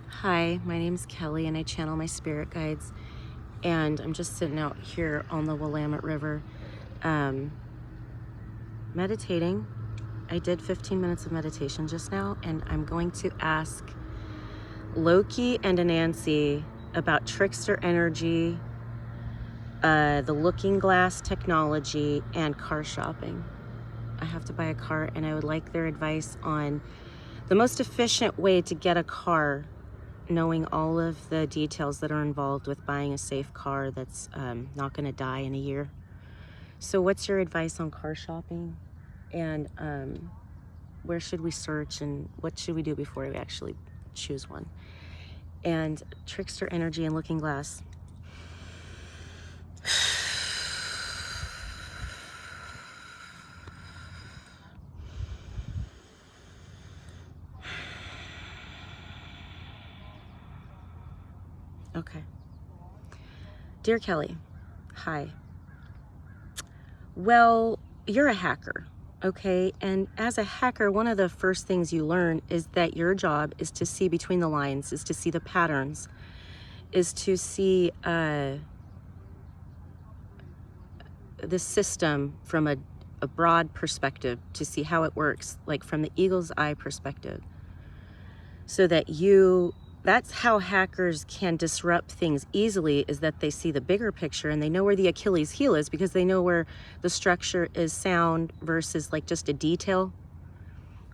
Hi, my name's Kelly and I channel my spirit guides, and I'm just sitting out here on the Willamette River meditating. I did 15 minutes of meditation just now, and I'm going to ask Loki and Anansi about trickster energy, the looking glass technology, and car shopping. I have to buy a car and I would like their advice on the most efficient way to get a car, knowing all of the details that are involved with buying a safe car that's not going to die in a year. So what's your advice on car shopping, and where should we search, and what should we do before we actually choose one? And trickster energy and looking glass. Okay. Dear Kelly, hi. Well, you're a hacker, okay? And as a hacker, one of the first things you learn is that your job is to see between the lines, is to see the patterns, is to see the system from a broad perspective, to see how it works, like from the eagle's eye perspective. So that that's how hackers can disrupt things easily, is that they see the bigger picture and they know where the Achilles heel is, because they know where the structure is sound versus like just a detail.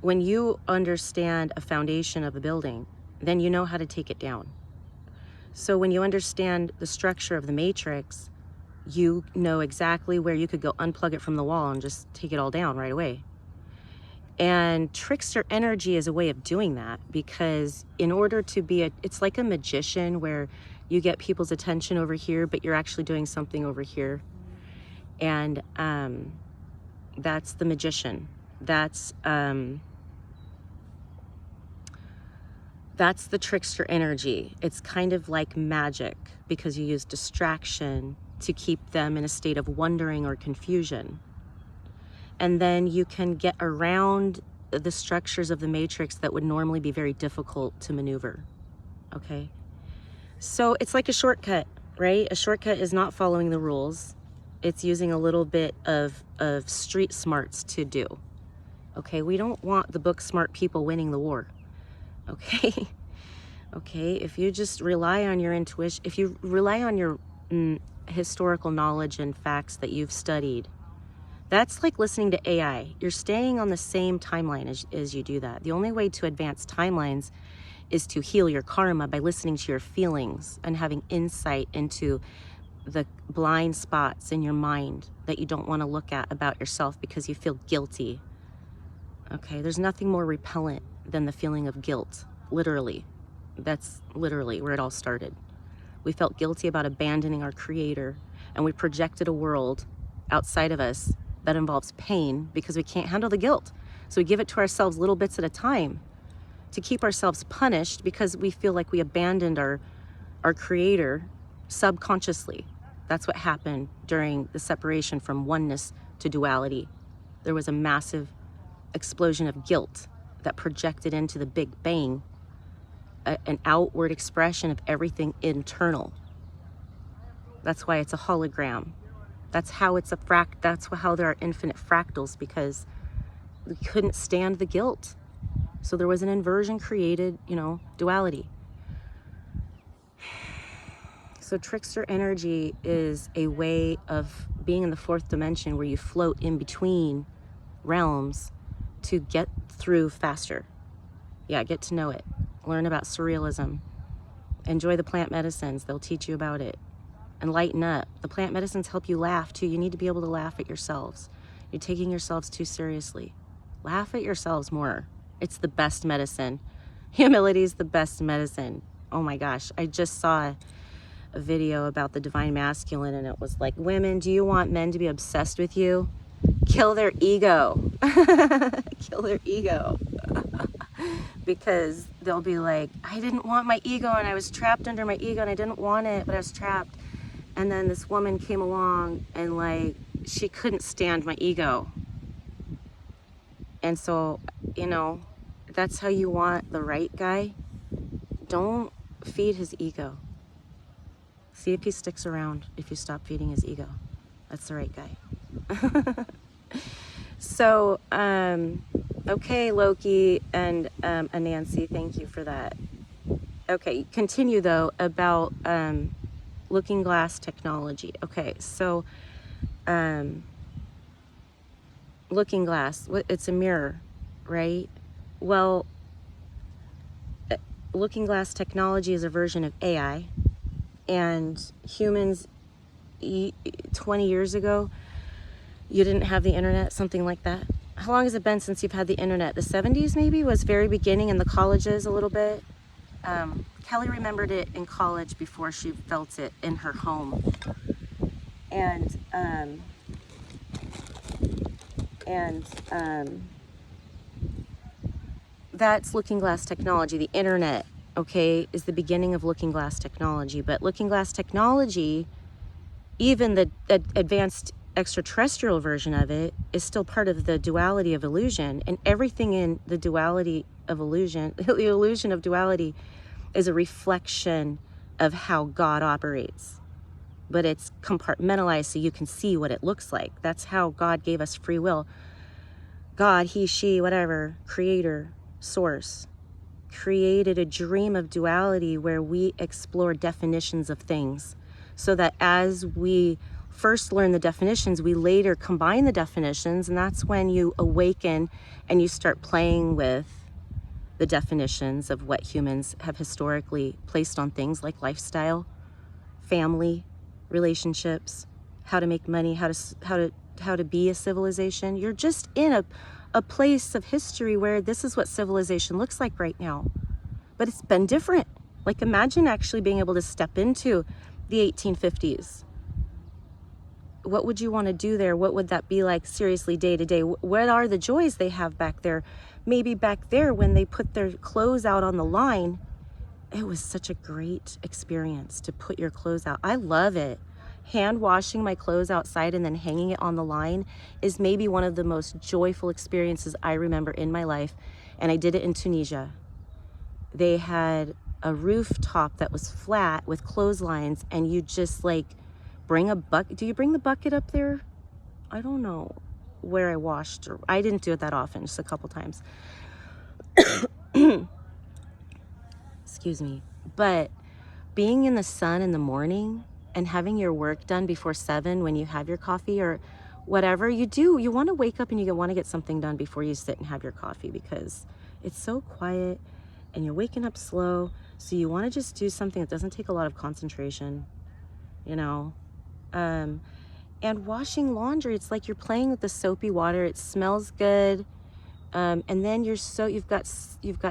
When you understand a foundation of a building, then you know how to take it down. So when you understand the structure of the matrix, you know exactly where you could go unplug it from the wall and just take it all down right away. And trickster energy is a way of doing that, because in order to be it's like a magician, where you get people's attention over here, but you're actually doing something over here. And that's the magician. That's the trickster energy. It's kind of like magic, because you use distraction to keep them in a state of wondering or confusion. And then you can get around the structures of the matrix that would normally be very difficult to maneuver, okay? So it's like a shortcut, right? A shortcut is not following the rules. It's using a little bit of street smarts to do, okay? We don't want the book smart people winning the war, okay? Okay, if you just rely on your intuition, if you rely on your historical knowledge and facts that you've studied, that's like listening to AI. You're staying on the same timeline as you do that. The only way to advance timelines is to heal your karma by listening to your feelings and having insight into the blind spots in your mind that you don't want to look at about yourself because you feel guilty. Okay, there's nothing more repellent than the feeling of guilt, literally. That's literally where it all started. We felt guilty about abandoning our creator, and we projected a world outside of us that involves pain because we can't handle the guilt. So we give it to ourselves little bits at a time to keep ourselves punished, because we feel like we abandoned our creator subconsciously. That's what happened during the separation from oneness to duality. There was a massive explosion of guilt that projected into the Big Bang, an outward expression of everything internal. That's why it's a hologram. That's how it's that's how there are infinite fractals, because we couldn't stand the guilt. So there was an inversion created, duality. So trickster energy is a way of being in the fourth dimension, where you float in between realms to get through faster. Yeah, get to know it. Learn about surrealism. Enjoy the plant medicines. They'll teach you about it. And lighten up. The plant medicines help you laugh too. You need to be able to laugh at yourselves. You're taking yourselves too seriously. Laugh at yourselves more. It's the best medicine. Humility is the best medicine. Oh my gosh. I just saw a video about the divine masculine, and it was like, women, do you want men to be obsessed with you? Kill their ego. Kill their ego. Because they'll be like, I didn't want my ego, and I was trapped under my ego, and I didn't want it, but I was trapped. And then this woman came along, and like, she couldn't stand my ego. And so, that's how you want the right guy. don't feed his ego. See if he sticks around if you stop feeding his ego. That's the right guy. So, okay, Loki and Anansi, thank you for that. Okay, continue though about looking glass technology. Okay, so looking glass, it's a mirror, right? Well, looking glass technology is a version of AI, and humans 20 years ago, you didn't have the internet, something like that. How long has it been since you've had the internet? The 70s maybe was very beginning, in the colleges a little bit. Kelly remembered it in college before she felt it in her home. And that's looking glass technology. The internet, okay, is the beginning of looking glass technology. But looking glass technology, even the advanced extraterrestrial version of it, is still part of the duality of illusion. And everything in the duality of illusion, the illusion of duality, is a reflection of how God operates. But it's compartmentalized so you can see what it looks like. That's how God gave us free will. God, he, she, whatever, creator, source, created a dream of duality where we explore definitions of things, so that as we first learn the definitions, we later combine the definitions, and that's when you awaken and you start playing with the definitions of what humans have historically placed on things like lifestyle, family, relationships, how to make money, how to be a civilization. You're just in a place of history where this is what civilization looks like right now. But it's been different. Like, imagine actually being able to step into the 1850s. What would you want to do there? What would that be like, seriously, day to day? What are the joys they have back there? Maybe back there when they put their clothes out on the line, it was such a great experience to put your clothes out. I love it. Hand washing my clothes outside and then hanging it on the line is maybe one of the most joyful experiences I remember in my life. And I did it in Tunisia. They had a rooftop that was flat with clotheslines, and you just like bring a bucket. Do you bring the bucket up there? I don't know where I washed, or I didn't do it that often, just a couple times. Excuse me. But being in the sun in the morning and having your work done before 7 when you have your coffee or whatever you do, you want to wake up and you want to get something done before you sit and have your coffee, because it's so quiet and you're waking up slow. So you want to just do something that doesn't take a lot of concentration, you know. And washing laundry, it's like you're playing with the soapy water. It smells good. And then you've got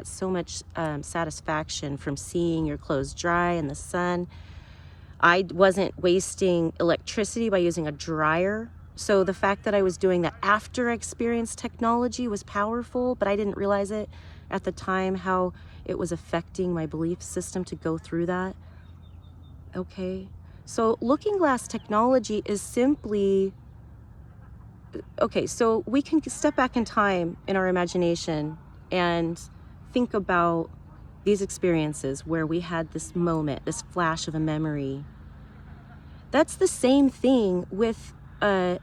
so much satisfaction from seeing your clothes dry in the sun. I wasn't wasting electricity by using a dryer. So the fact that I was doing that after I experienced technology was powerful, but I didn't realize it at the time, how it was affecting my belief system to go through that. Okay. So looking glass technology is simply, okay, so we can step back in time in our imagination and think about these experiences where we had this moment, this flash of a memory. That's the same thing with the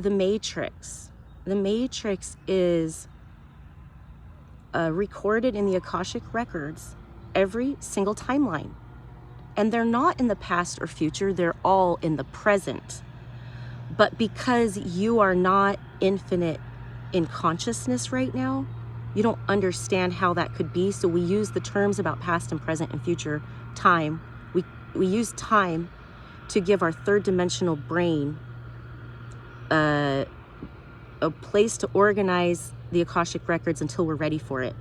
Matrix. The Matrix is recorded in the Akashic records, every single timeline. And they're not in the past or future, they're all in the present. But because you are not infinite in consciousness right now, you don't understand how that could be. So we use the terms about past and present and future time. We use time to give our third dimensional brain a place to organize the Akashic records until we're ready for it.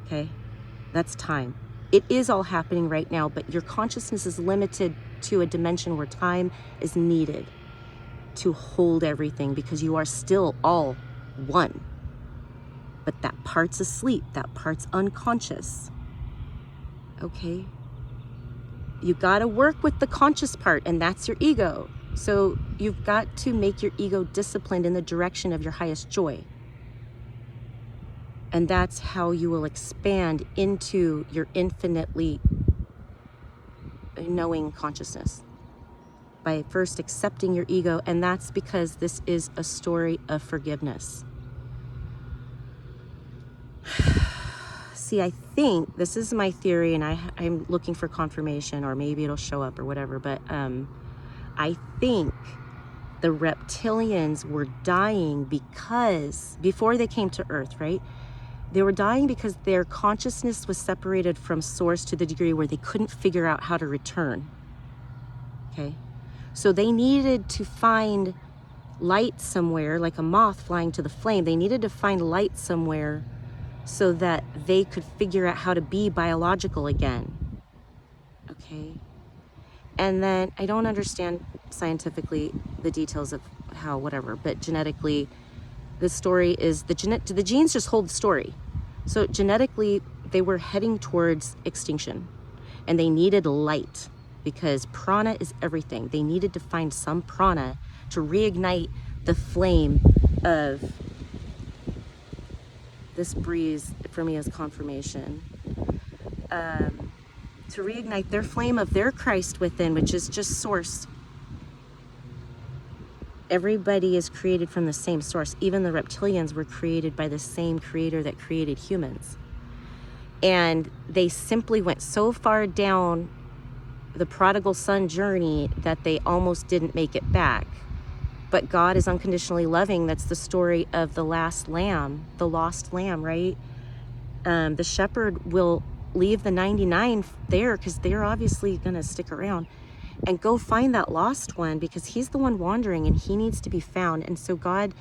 Okay? That's time. It is all happening right now, but your consciousness is limited to a dimension where time is needed to hold everything, because you are still all one. But that part's asleep, that part's unconscious. Okay? You gotta work with the conscious part, and that's your ego. So you've got to make your ego disciplined in the direction of your highest joy. And that's how you will expand into your infinitely knowing consciousness, by first accepting your ego. And that's because this is a story of forgiveness. See, I think, this is my theory, and I'm looking for confirmation, or maybe it'll show up or whatever, but I think the reptilians were dying because, before they came to Earth, right? They were dying because their consciousness was separated from source to the degree where they couldn't figure out how to return. Okay? So they needed to find light somewhere, like a moth flying to the flame. They needed to find light somewhere so that they could figure out how to be biological again. Okay? And then, I don't understand scientifically the details of how, whatever, but genetically, the story is, the genes just hold the story. So genetically, they were heading towards extinction, and they needed light, because prana is everything. They needed to find some prana to reignite the flame of this breeze. For me, as confirmation, to reignite their flame of their Christ within, which is just source. Everybody is created from the same source. Even the reptilians were created by the same creator that created humans. And they simply went so far down the prodigal son journey that they almost didn't make it back. But God is unconditionally loving. That's the story of the last lamb, the lost lamb, right? The shepherd will leave the 99 there, because they're obviously going to stick around, and go find that lost one, because he's the one wandering and he needs to be found. And so God,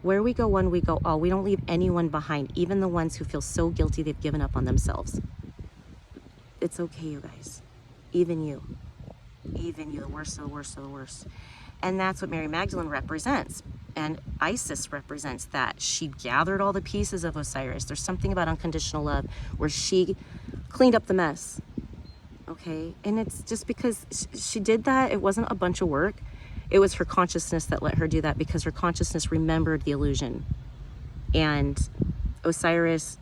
where we go one, we go all. We don't leave anyone behind, even the ones who feel so guilty they've given up on themselves. It's okay, you guys. Even you, the worst of the worst of the worst. And that's what Mary Magdalene represents. And Isis represents that. She gathered all the pieces of Osiris. There's something about unconditional love where she cleaned up the mess. Okay? And it's just because she did that, it wasn't a bunch of work. It was her consciousness that let her do that, because her consciousness remembered the illusion. And Osiris,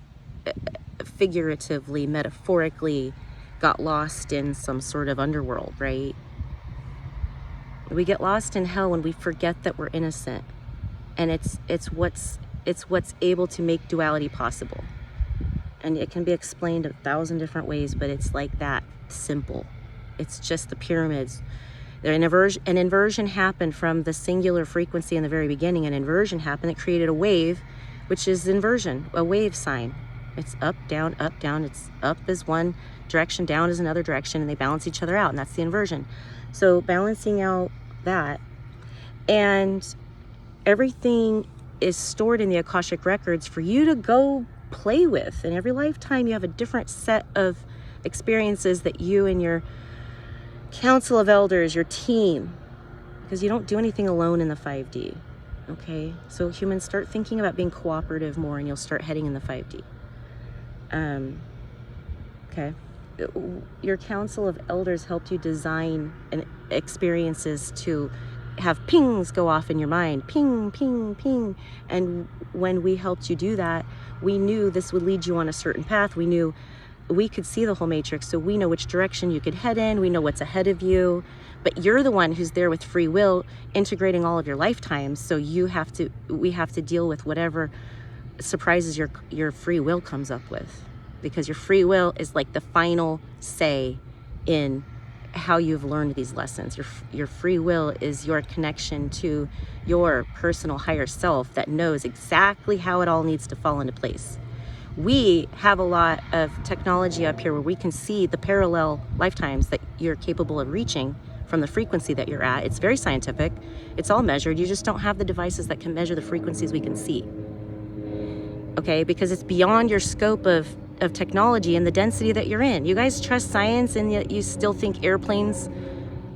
figuratively, metaphorically, got lost in some sort of underworld, right? We get lost in hell when we forget that we're innocent. And it's what's able to make duality possible. And it can be explained 1,000 different ways, but it's like that simple. It's just the pyramids. An inversion happened from the singular frequency in the very beginning. An inversion happened that created a wave, which is inversion, a wave sign. It's up, down, up, down. It's up is one direction, down is another direction, and they balance each other out, and that's the inversion. So balancing out that, and everything is stored in the Akashic records for you to go play with. And every lifetime you have a different set of experiences that you and your council of elders, your team, because you don't do anything alone in the 5D. Okay, so humans, start thinking about being cooperative more, and you'll start heading in the 5D. Okay, your council of elders helped you design experiences to have pings go off in your mind, ping, ping, ping. And when we helped you do that, we knew this would lead you on a certain path. We knew we could see the whole matrix, so we know which direction you could head in. We know what's ahead of you, but you're the one who's there with free will, integrating all of your lifetimes. So we have to deal with whatever surprises your free will comes up with, because your free will is like the final say in how you've learned these lessons. Your free will is your connection to your personal higher self that knows exactly how it all needs to fall into place. We have a lot of technology up here where we can see the parallel lifetimes that you're capable of reaching from the frequency that you're at. It's very scientific. It's all measured. You just don't have the devices that can measure the frequencies we can see. Okay, because it's beyond your scope of technology and the density that you're in. You guys trust science, and yet you still think airplanes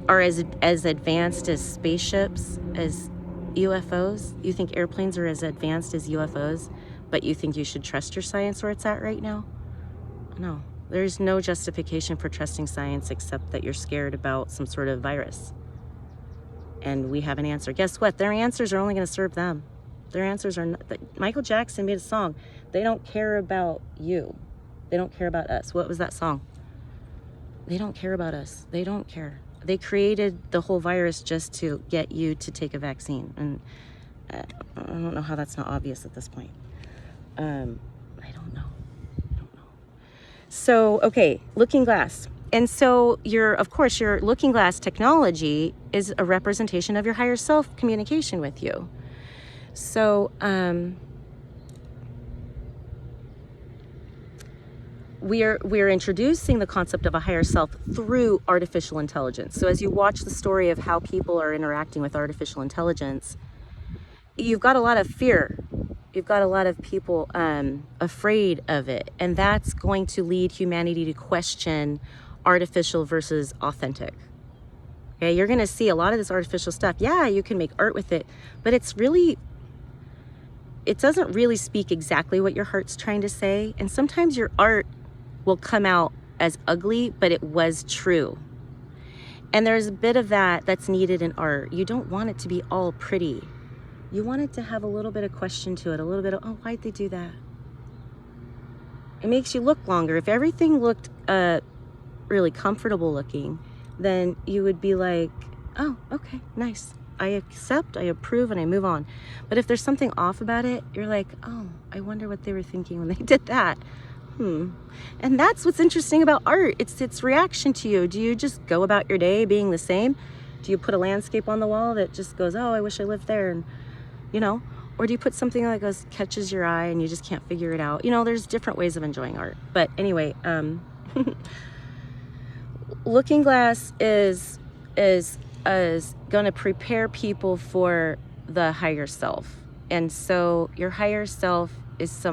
are as advanced as spaceships, as UFOs. You think airplanes are as advanced as UFOs, but you think you should trust your science where it's at right now? No, there's no justification for trusting science except that you're scared about some sort of virus. And we have an answer. Guess what? Their answers are only going to serve them. Their answers are not. Michael Jackson made a song. They don't care about you. They don't care about us. What was that song? They don't care about us. They don't care. They created the whole virus just to get you to take a vaccine. And I don't know how that's not obvious at this point. I don't know. So, okay, looking glass. And so of course, your looking glass technology is a representation of your higher self communication with you. So, we're introducing the concept of a higher self through artificial intelligence. So as you watch the story of how people are interacting with artificial intelligence, you've got a lot of fear. You've got a lot of people afraid of it. And that's going to lead humanity to question artificial versus authentic. Okay, you're going to see a lot of this artificial stuff. Yeah, you can make art with it, but it doesn't really speak exactly what your heart's trying to say. And sometimes your art will come out as ugly, but it was true. And there's a bit of that's needed in art. You don't want it to be all pretty. You want it to have a little bit of question to it, a little bit of, oh, why'd they do that? It makes you look longer. If everything looked really comfortable looking, then you would be like, oh, okay, nice. I accept, I approve, and I move on. But if there's something off about it, you're like, oh, I wonder what they were thinking when they did that. And that's what's interesting about art. It's its reaction to you. Do you just go about your day being the same? Do you put a landscape on the wall that just goes, oh, I wish I lived there, and or do you put something that goes, catches your eye and you just can't figure it out? There's different ways of enjoying art. But anyway, looking glass is going to prepare people for the higher self. And so your higher self is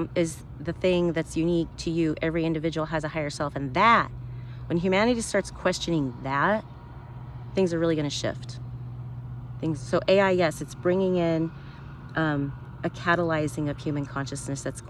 the thing that's unique to you. Every individual has a higher self, and that, when humanity starts questioning that, things are really going to shift. So AI, yes, it's bringing in a catalyzing of human consciousness that's going